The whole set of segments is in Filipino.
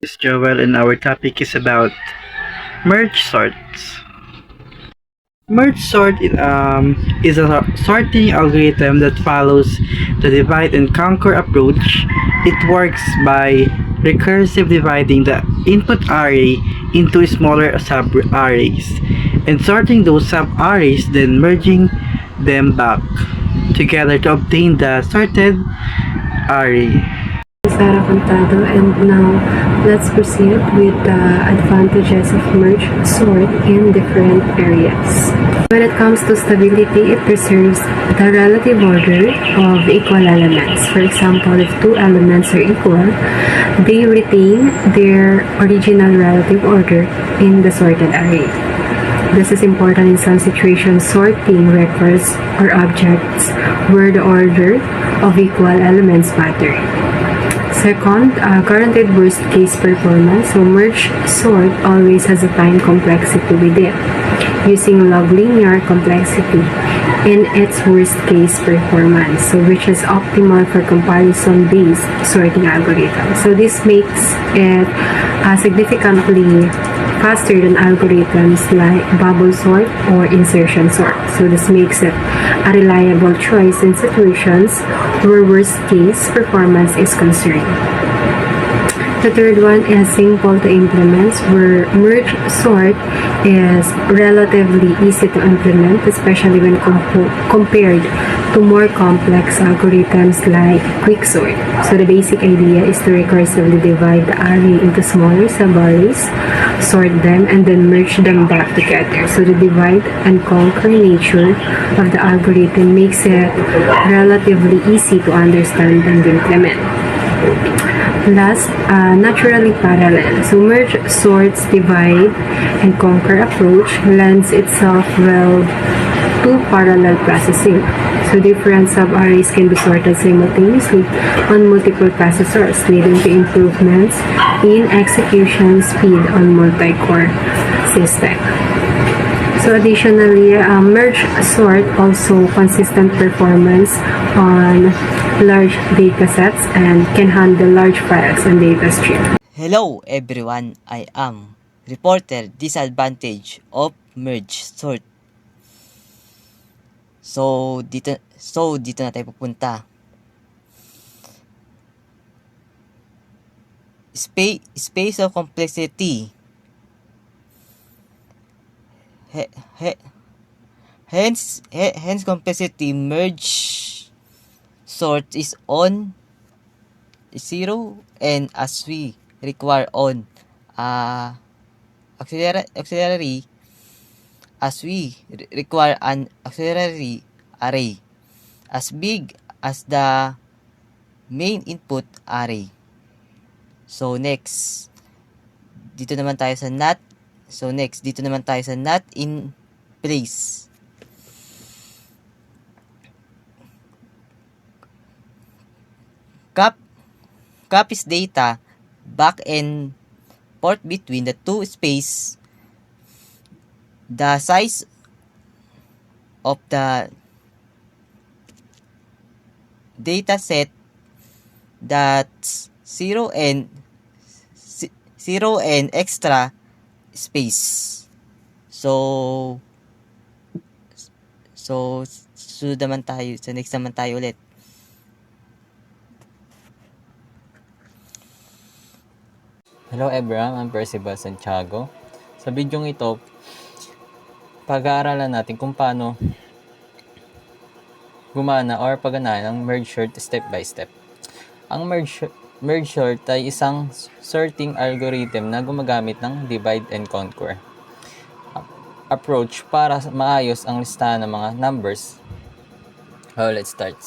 Is Joel and our topic is about merge sorts. Merge sort is a sorting algorithm that follows the divide and conquer approach. It works by recursive dividing the input array into smaller sub-arrays and sorting those sub-arrays, then merging them back together to obtain the sorted array. Sara Contado, and now let's proceed with the advantages of merge sort in different areas. When it comes to stability, it preserves the relative order of equal elements. For example, if two elements are equal, they retain their original relative order in the sorted array. This is important in some situations. Sorting records or objects where the order of equal elements matter. Second, guaranteed worst case performance. So merge sort always has a time complexity with it, using log linear complexity in its worst case performance, so which is optimal for comparison based sorting algorithms. So this makes it significantly faster than algorithms like bubble sort or insertion sort. So this makes it a reliable choice in situations where worst case performance is concerned. The third one is simple to implement, where merge sort is relatively easy to implement, especially when compared to more complex algorithms like quicksort. So the basic idea is to recursively divide the array into smaller sub-arrays, sort them, and then merge them back together. So the divide and conquer nature of the algorithm makes it relatively easy to understand and implement. Last, naturally parallel. So merge sorts divide and conquer approach lends itself well to parallel processing. So different sub-arrays can be sorted simultaneously on multiple processors, leading to improvements in execution speed on multi-core system. So additionally, merge sort also consistent performance on large data sets and can handle large files and data streams. Hello everyone, I am reporter disadvantage of merge sort. So dito na tayo pupunta. Space of complexity. Hence complexity merge sort is on 0, and as we require on auxiliary as we require an auxiliary array as big as the main input array. So next, dito naman tayo sa not in place. Copies data back and forth between the two space. The size of the data set that's 0 and extra space. So sunod naman tayo. So next naman tayo ulit. Hello everyone, I'm Percival Santiago. Sa bidyong ito, pag-aaralan natin kung paano gumana or pagganahan ng merge sort step by step. Ang merge sort ay isang sorting algorithm na gumagamit ng divide and conquer approach para maayos ang listahan ng mga numbers. Let's start.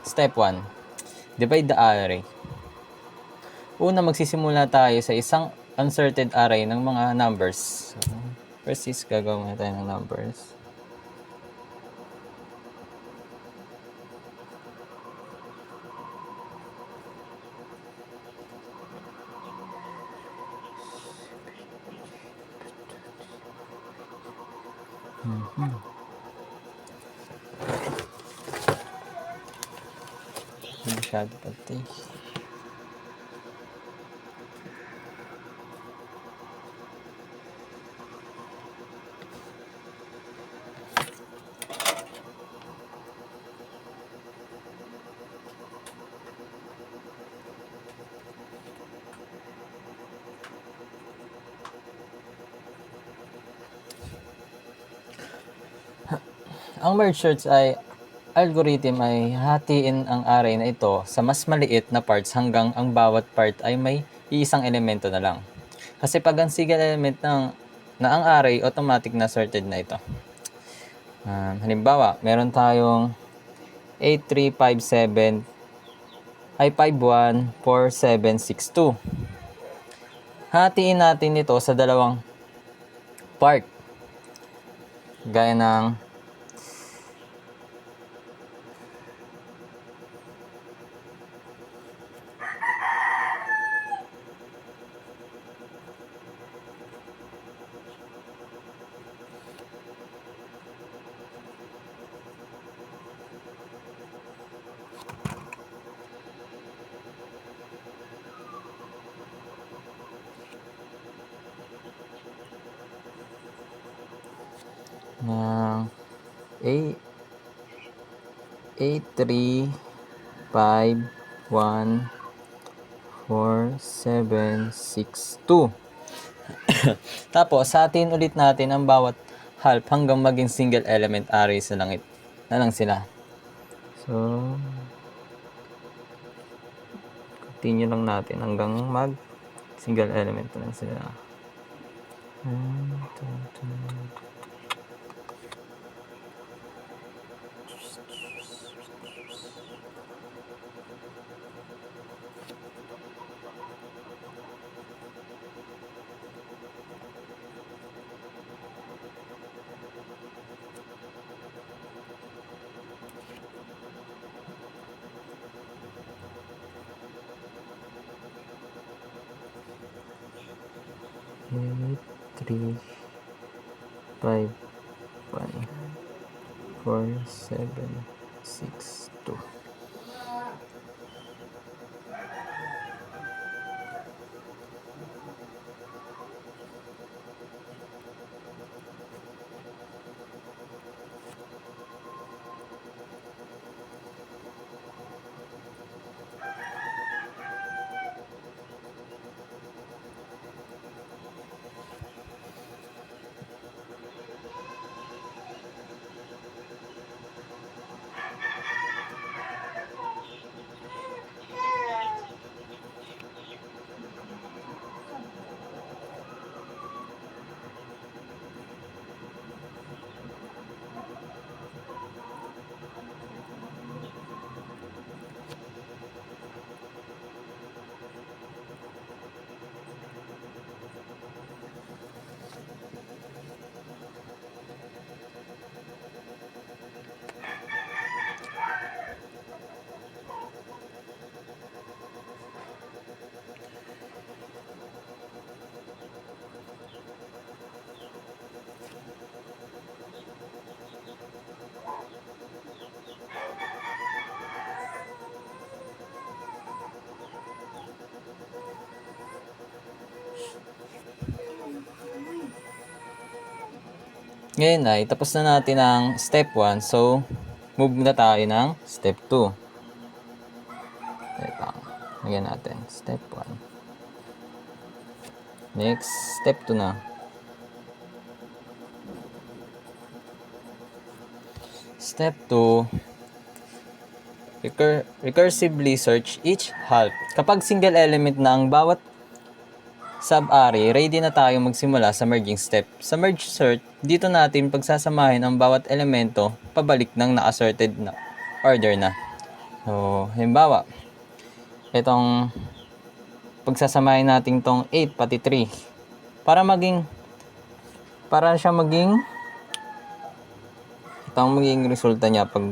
Step 1. Divide the array. Una, magsisimula tayo sa isang unsorted array ng mga numbers. So, first is gagawin na tayo ng numbers. Masyado pati. Ang merge search ay algorithm ay hatiin ang array na ito sa mas maliit na parts hanggang ang bawat part ay may iisang elemento na lang. Kasi pag ang single element na ang array, automatic na sorted na ito. Halimbawa, meron tayong 8357 ay 514762. Hatiin natin ito sa dalawang part. Gaya ng ng 83514762. Tapos, hatiin ulit natin ang bawat half hanggang maging single element arrays na lang sila. So, continue lang natin hanggang mag single element na lang sila. Eight, 3, 5, 1, 4, 7, 6, 2. Ngayon ay tapos na natin ang step 1. So, move na tayo ng step 2. Teka, lagyan natin. Step 1. Next, step 2 na. Step 2. Recursively search each half. Kapag single element na ang bawat sub-array, ready na tayo magsimula sa merging step. Sa merge sort, dito natin pagsasamahin ang bawat elemento pabalik ng naka-sorted na order na. So, halimbawa, itong pagsasamahin natin tong 8 pati 3 para siya maging itong magiging resulta niya pag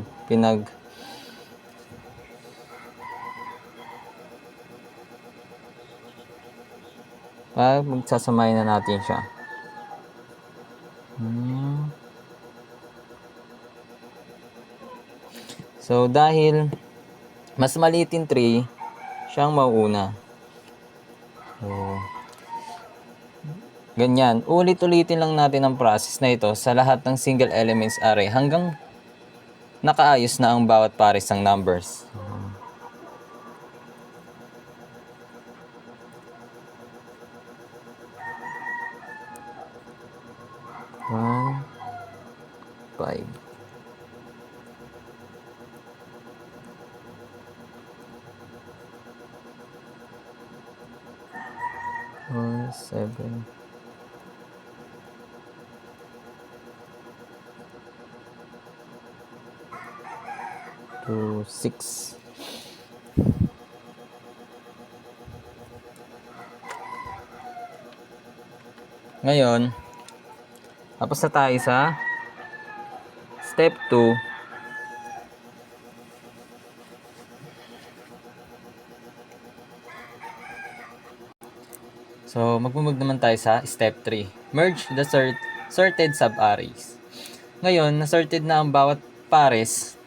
magsasamahin na natin siya. So, dahil mas maliit yung 3, siyang mauuna. So, ganyan. Ulit-ulitin lang natin ang process na ito sa lahat ng single elements array hanggang nakaayos na ang bawat pares ng numbers. One, 5, 4, 7, to 6. Ngayon, tapos na tayo sa step 2. So, magmumove naman tayo sa step 3. Merge the sorted sub-arrays. Ngayon, na-sorted na ang bawat pares.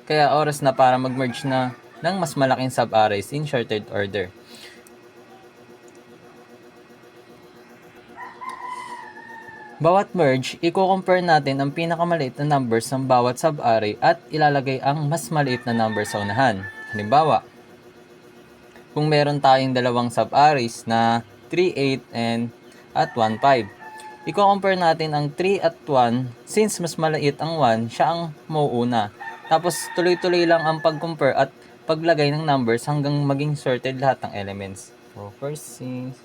Kaya oras na para mag-merge na ng mas malaking sub-arrays in sorted order. Bawat merge, i-compare natin ang pinakamaliit na numbers ng bawat sub-array at ilalagay ang mas maliit na number sa unahan. Halimbawa, kung meron tayong dalawang sub-arrays na 3, 8, and at 1, 5. I-compare natin ang 3 at 1, since mas maliit ang 1, siya ang mauuna. Tapos tuloy-tuloy lang ang pag-compare at paglagay ng numbers hanggang maging sorted lahat ng elements. So, first is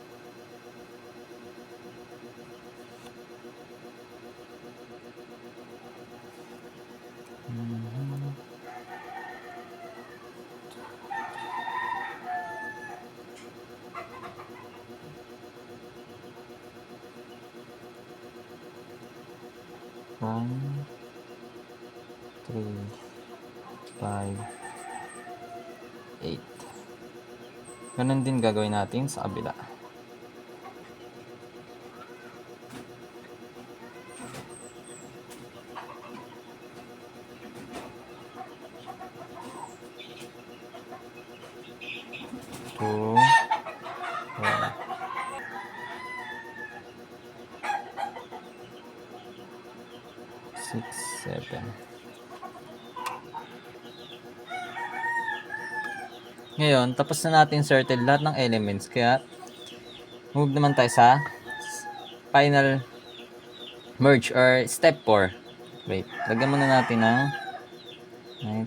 1, 3, 5, 8. Ganun din gagawin natin sa kabila. Two, 4, 6, 7. Ngayon, tapos na natin sorted lahat ng elements, kaya move naman tayo sa final merge or step 4. Wait, lagyan muna natin ng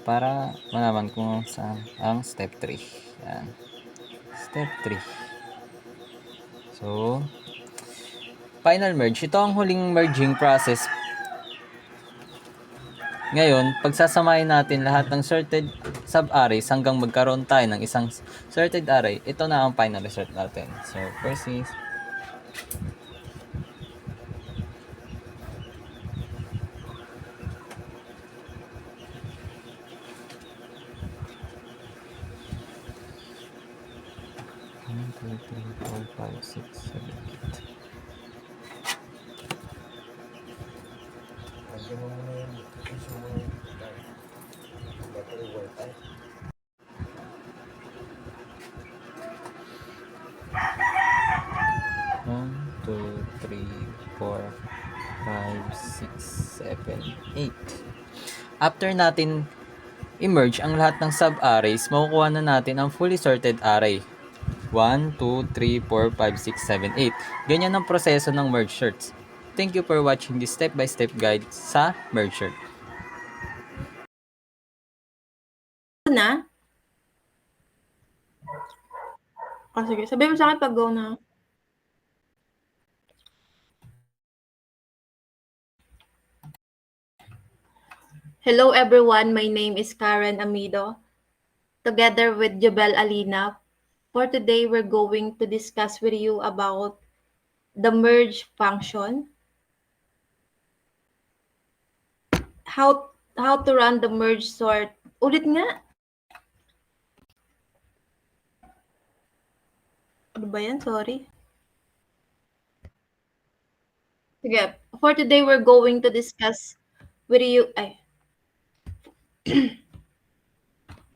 para malaman kung saan ang step 3. Yan. Step 3. So, final merge. Ito ang huling merging process. Ngayon, pagsasamahin natin lahat ng sorted sub-arrays hanggang magkaroon tayo ng isang sorted array, ito na ang final result natin. So, first is one, two, three, four, five, six, seven, eight. One, two, three, four, five, six, seven, eight. After natin i-merge ang lahat ng sub-arrays, makukuha na natin ang fully sorted array. 1, 2, 3, 4, 5, 6, 7, 8. Ganyan ang proseso ng merge sorts. Thank you for watching this step-by-step guide sa merge sort. Na? O sige, sabihin mo sa akin pag go na. Hello everyone, my name is Karen Amido. Together with Jobel Alina, for today we're going to discuss with you about the merge function, how to run the merge sort. Ulit nga. Ano ba yan? Sorry. Sige, for today we're going to discuss with you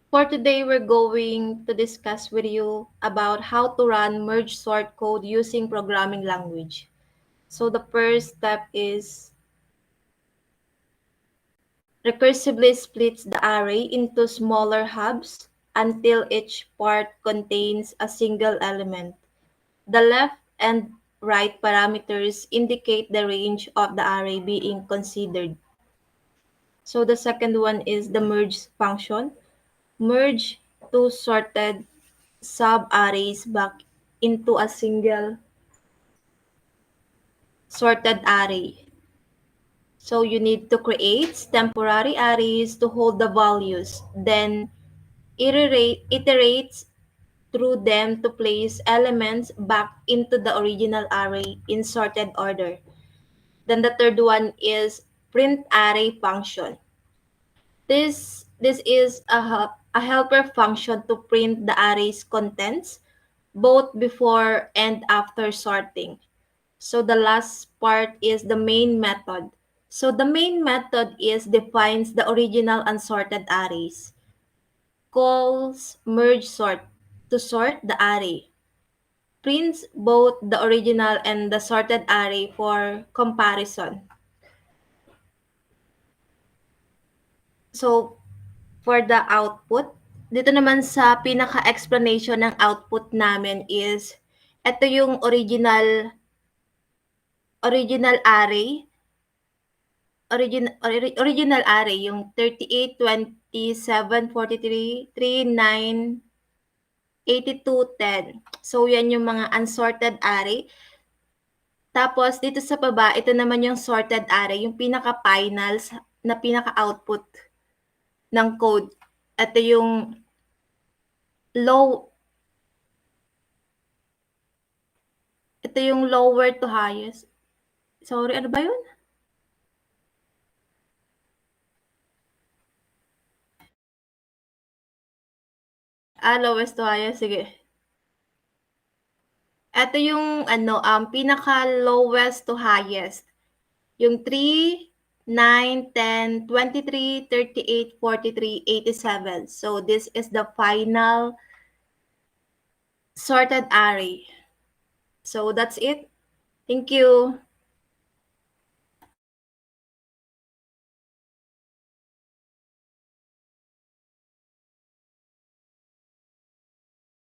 For today, we're going to discuss with you about how to run merge sort code using programming language. So the first step is recursively splits the array into smaller hubs until each part contains a single element. The left and right parameters indicate the range of the array being considered. So the second one is the merge function. Merge two sorted sub-arrays back into a single sorted array. So you need to create temporary arrays to hold the values, then iterate through them to place elements back into the original array in sorted order. Then the third one is print array function. This is a helper function to print the array's contents both before and after sorting. So the last part is the main method. So the main method is defines the original unsorted arrays. Calls merge sort to sort the array. Prints both the original and the sorted array for comparison. So for the output, dito naman sa pinaka-explanation ng output namin is ito yung original array, original array yung 38, 27, 43, 3, 9, 82, 10. So yan yung mga unsorted array. Tapos dito sa baba, ito naman yung sorted array, yung pinaka-finals na pinaka-output ng code. Ito yung low ito yung lower to highest. Sorry, ano ba yun? Lowest to highest, sige. Ito yung pinaka-lowest to highest. Yung 3, 9, 10, 23, 38, 43, 87. So this is the final sorted array. So that's it. Thank you.